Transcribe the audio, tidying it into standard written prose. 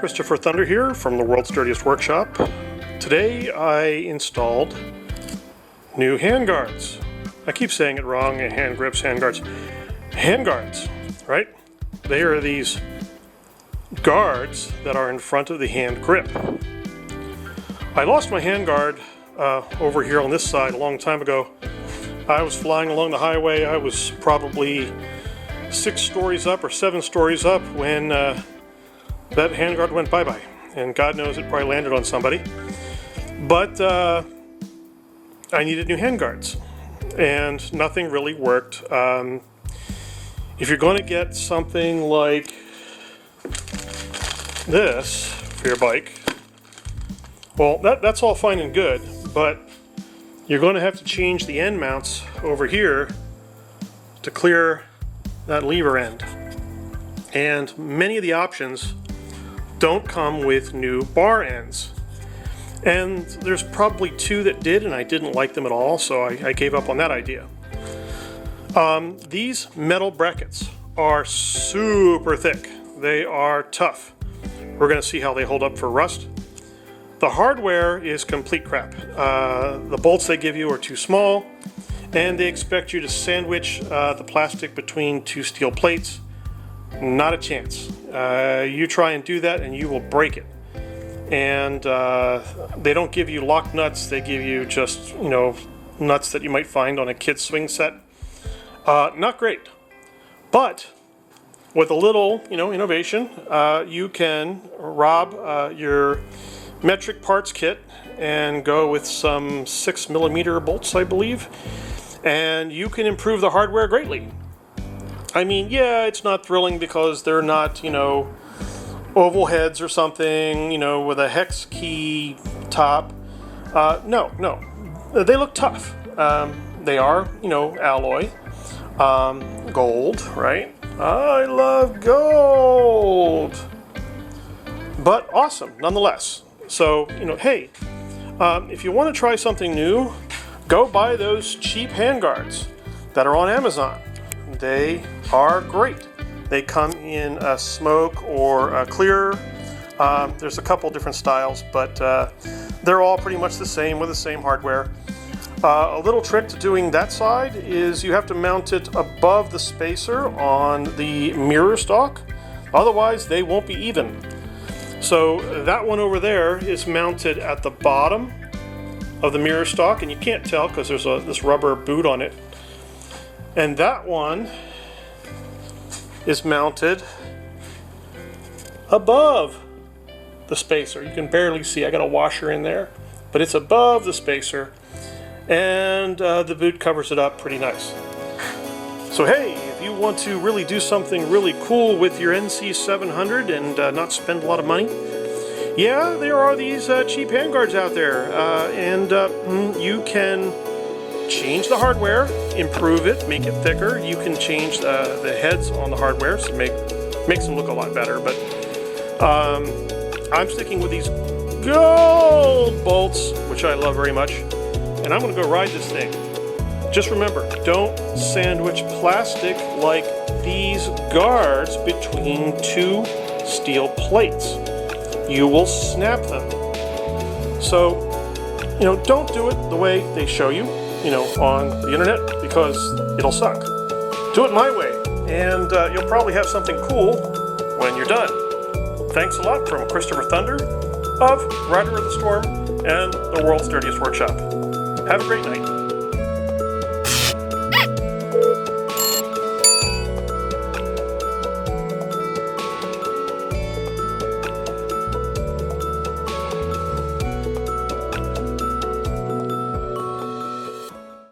Christopher Thunder here from the World's Dirtiest Workshop. Today I installed new handguards. I keep saying it wrong, hand grips, handguards. Handguards, right? They are these guards that are in front of the hand grip. I lost my handguard over here on this side a long time ago. I was flying along the highway. I was probably 6 stories up or 7 stories up when that handguard went bye-bye. And God knows it probably landed on somebody. But I needed new handguards. And nothing really worked. If you're going to get something like this for your bike, well, that's all fine and good, but you're going to have to change the end mounts over here to clear that lever end. And many of the options don't come with new bar ends. And there's probably 2 that did, and I didn't like them at all, so I gave up on that idea. These metal brackets are super thick. They are tough. We're going to see how they hold up for rust. The hardware is complete crap. The bolts they give you are too small, and they expect you to sandwich the plastic between 2 steel plates. Not a chance. You try and do that and you will break it. And they don't give you lock nuts. They give you just, nuts that you might find on a kid's swing set. Not great. But with a little, innovation, you can rob your metric parts kit and go with some 6mm bolts, I believe, and you can improve the hardware greatly. I mean, yeah, it's not thrilling because they're not, oval heads or something, with a hex key top. No, they look tough. They are, alloy, gold, right? I love gold, but awesome nonetheless. So, hey, if you want to try something new, go buy those cheap handguards that are on Amazon. They are great. They come in a smoke or a clear. There's a couple different styles, but they're all pretty much the same with the same hardware. A little trick to doing that side is you have to mount it above the spacer on the mirror stock. Otherwise, they won't be even. So that one over there is mounted at the bottom of the mirror stock, and you can't tell because there's this rubber boot on it. And that one is mounted above the spacer. You can barely see. I got a washer in there, but it's above the spacer, and the boot covers it up pretty nice. So hey, if you want to really do something really cool with your NC700 and not spend a lot of money, yeah, there are these cheap handguards out there, and you can change the hardware, improve it, make it thicker. You can change the heads on the hardware to makes them look a lot better. But I'm sticking with these gold bolts, which I love very much, and I'm going to go ride this thing. Just remember, don't sandwich plastic like these guards between 2 steel plates. You will snap them. So, don't do it the way they show you, on the internet, because it'll suck. Do it my way, and you'll probably have something cool when you're done. Thanks a lot from Christopher Thunder of Rider of the Storm and the World's Dirtiest Workshop. Have a great night.